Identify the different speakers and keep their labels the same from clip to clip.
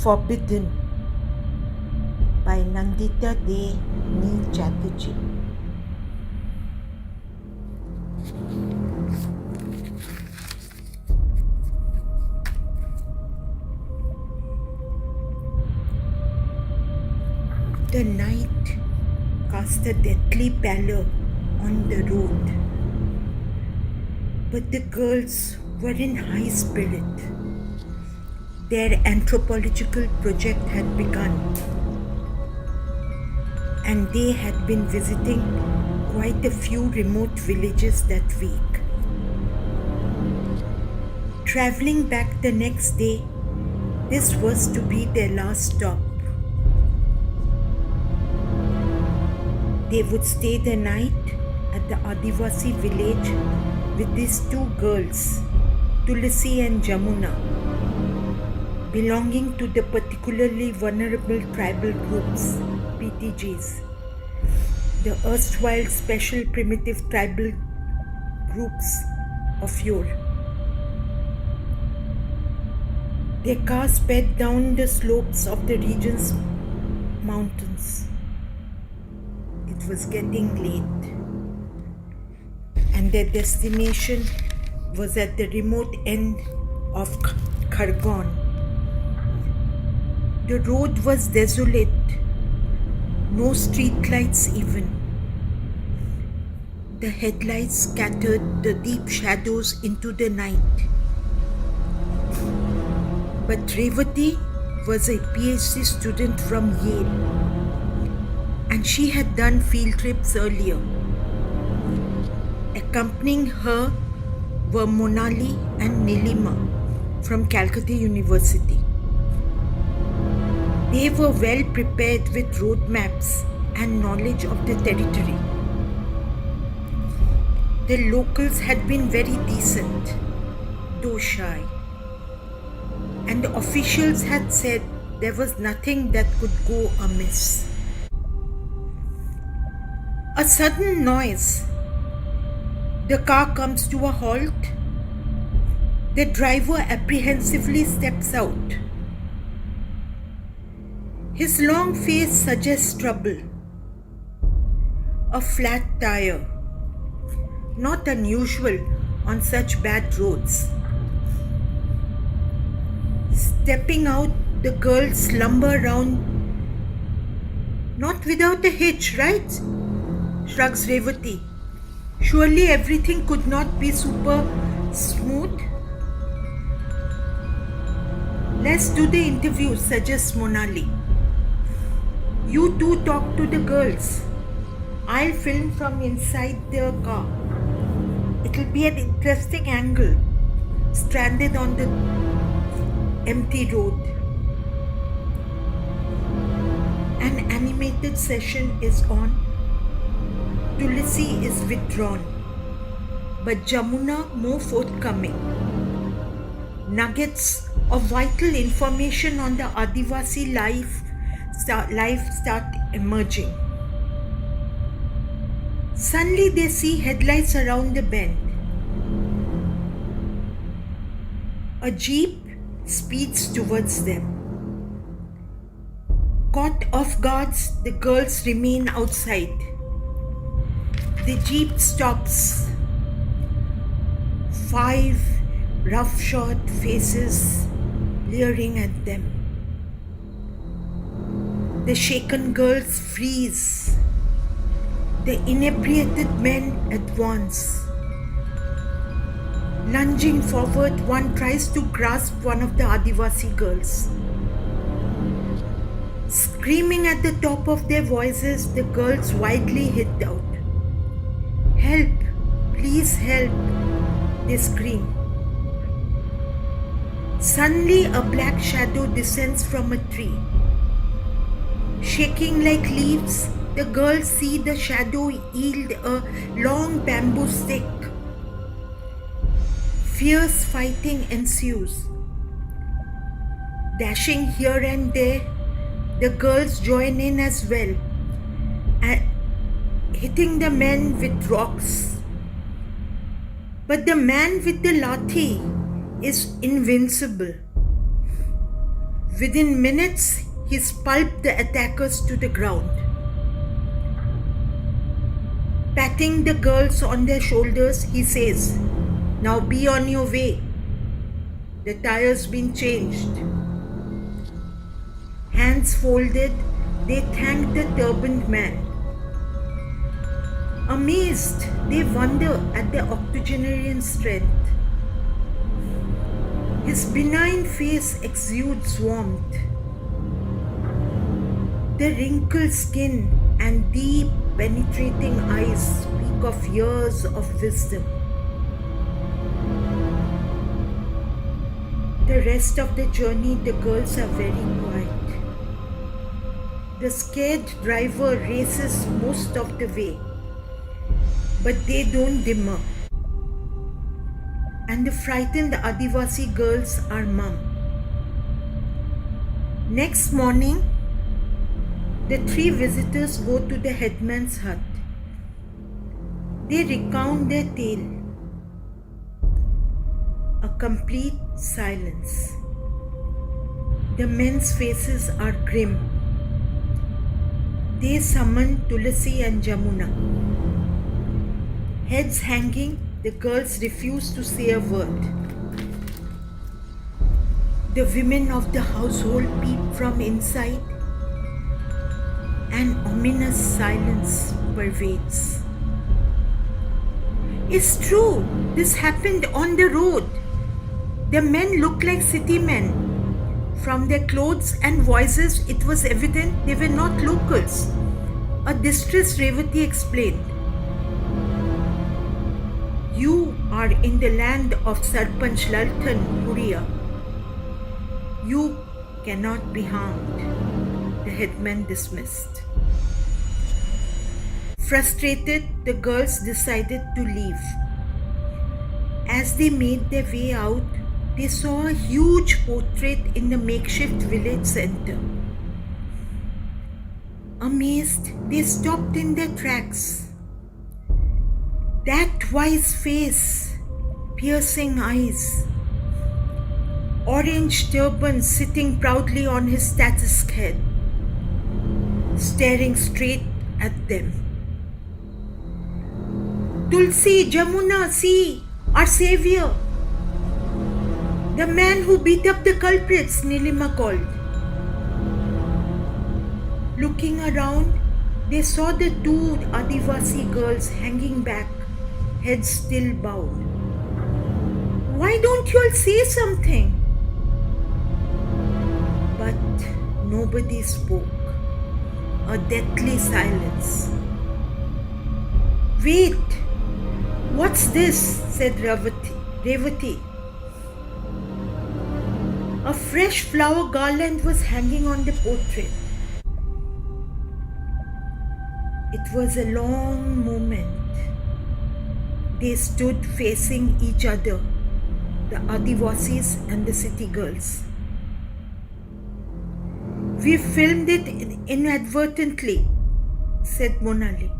Speaker 1: Forbidden by Nandita De Ni Chatterjee. The night cast a deathly pallor on the road, but the girls were in high spirit. Their anthropological project had begun, and they had been visiting quite a few remote villages that week. Traveling back the next day, this was to be their last stop. They would stay the night at the Adivasi village with these two girls, Tulasi and Jamuna, belonging to the particularly vulnerable tribal groups, PTGs, the erstwhile special primitive tribal groups of yore. Their car sped down the slopes of the region's mountains. It was getting late, and their destination was at the remote end of Khargon. The road was desolate, no street lights even. The headlights scattered the deep shadows into the night. But Revati was a PhD student from Yale, and she had done field trips earlier. Accompanying her were Monali and Nilima from Calcutta University. They were well prepared with road maps and knowledge of the territory. The locals had been very decent, though shy, and the officials had said there was nothing that could go amiss. A sudden noise. The car comes to a halt. The driver apprehensively steps out. His long face suggests trouble. A flat tire. Not unusual on such bad roads. Stepping out, the girls slumber round. Not without a hitch, right? Shrugs Revati. Surely everything could not be super smooth. Let's do the interview, suggests Monali. You two talk to the girls. I'll film from inside the car. It'll be an interesting angle, stranded on the empty road. An animated session is on. Tulasi is withdrawn, but Jamuna more forthcoming. Nuggets of vital information on the Adivasi life start emerging. Suddenly they see headlights around the bend. A jeep speeds towards them. Caught off guard, the girls remain outside. The jeep stops. 5 rough-shod faces leering at them. The shaken girls freeze. The inebriated men advance. Lunging forward, one tries to grasp one of the Adivasi girls. Screaming at the top of their voices, the girls wildly hit out. Help! Please help! They scream. Suddenly, a black shadow descends from a tree. Shaking like leaves, the girls see the shadow yield a long bamboo stick. Fierce fighting ensues. Dashing here and there, the girls join in as well, hitting the men with rocks. But the man with the lathi is invincible. Within minutes, he pulped the attackers to the ground. Patting the girls on their shoulders, he says, "Now be on your way. The tire's been changed." Hands folded, they thank the turbaned man. Amazed, they wonder at their octogenarian strength. His benign face exudes warmth. The wrinkled skin and deep, penetrating eyes speak of years of wisdom. The rest of the journey, the girls are very quiet. The scared driver races most of the way, but they don't dimmer. And the frightened Adivasi girls are mum. Next morning, the 3 visitors go to the headman's hut. They recount their tale. A complete silence. The men's faces are grim. They summon Tulasi and Jamuna. Heads hanging, the girls refuse to say a word. The women of the household peep from inside. An ominous silence pervades. It's true, this happened on the road. The men looked like city men. From their clothes and voices, it was evident they were not locals. A distressed Revati explained. You are in the land of Sarpanch Lalthan Bhuria. You cannot be harmed. The headman dismissed. Frustrated, the girls decided to leave. As they made their way out, they saw a huge portrait in the makeshift village center. Amazed, they stopped in their tracks. That wise face, piercing eyes, orange turban sitting proudly on his statuesque head, staring straight at them. Tulsi, Jamuna, see, our savior. The man who beat up the culprits, Nilima called. Looking around, they saw the 2 Adivasi girls hanging back, heads still bowed. Why don't you all say something? But nobody spoke. A deathly silence. Wait, what's this? Said Revati. A fresh flower garland was hanging on the portrait. It was a long moment. They stood facing each other, the Adivasis and the city girls. We filmed it inadvertently, said Monali.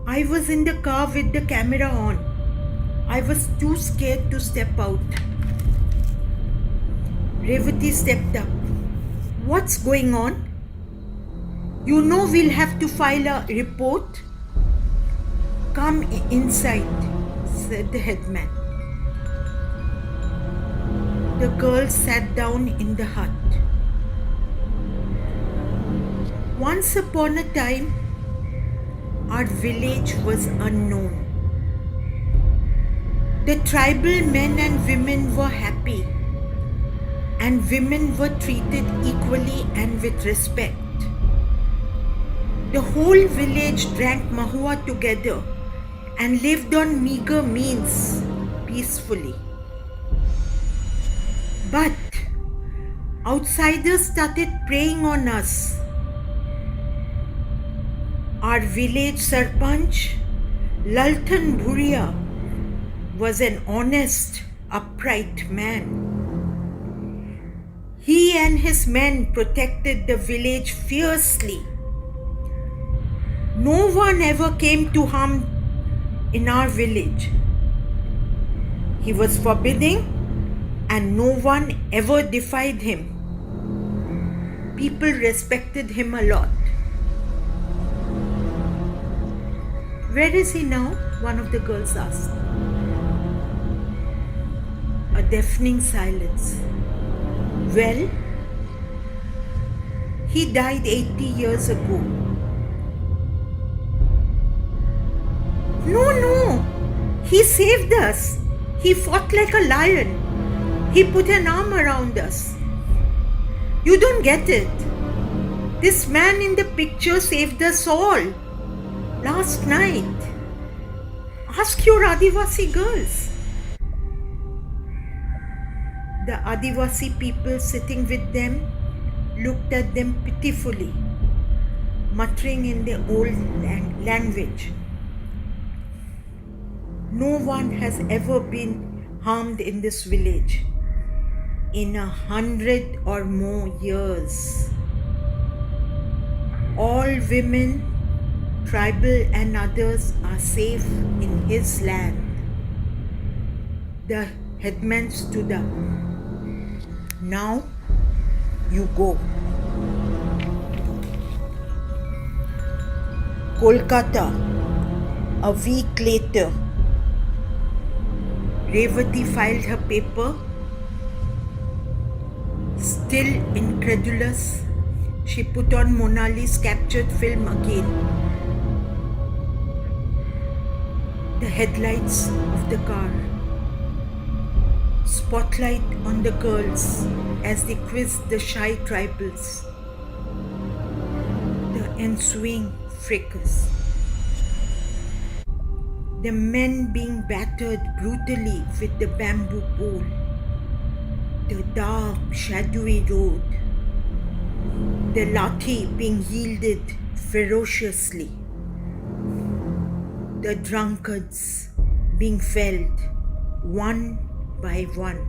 Speaker 1: I was in the car with the camera on. I was too scared to step out. Revati stepped up. What's going on? You know we'll have to file a report. Come inside, said the headman. The girls sat down in the hut. Once upon a time, our village was unknown. The tribal men and women were happy, and women were treated equally and with respect. The whole village drank mahua together and lived on meager means peacefully. But outsiders started preying on us. Our village Sarpanch, Lalthan Bhuria, was an honest, upright man. He and his men protected the village fiercely. No one ever came to harm in our village. He was forbidding and no one ever defied him. People respected him a lot. Where is he now? One of the girls asked. A deafening silence. Well, he died 80 years ago. No, he saved us. He fought like a lion. He put an arm around us. You don't get it. This man in the picture saved us all. Last night. Ask your Adivasi girls. The Adivasi people sitting with them looked at them pitifully, muttering in their old language. No one has ever been harmed in this village in 100 or more years. All women, tribal and others, are safe in his land. The headman stood up. Now you go. Kolkata, a week later. Revati filed her paper. Still incredulous, she put on Monali's captured film again. The headlights of the car. Spotlight on the girls as they quizzed the shy tribals. The ensuing fracas. The men being battered brutally with the bamboo pole. The dark, shadowy road. The lathi being wielded ferociously. The drunkards being felled one by one.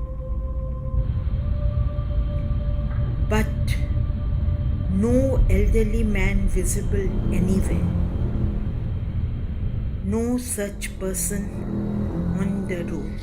Speaker 1: But no elderly man visible anywhere. No such person on the road.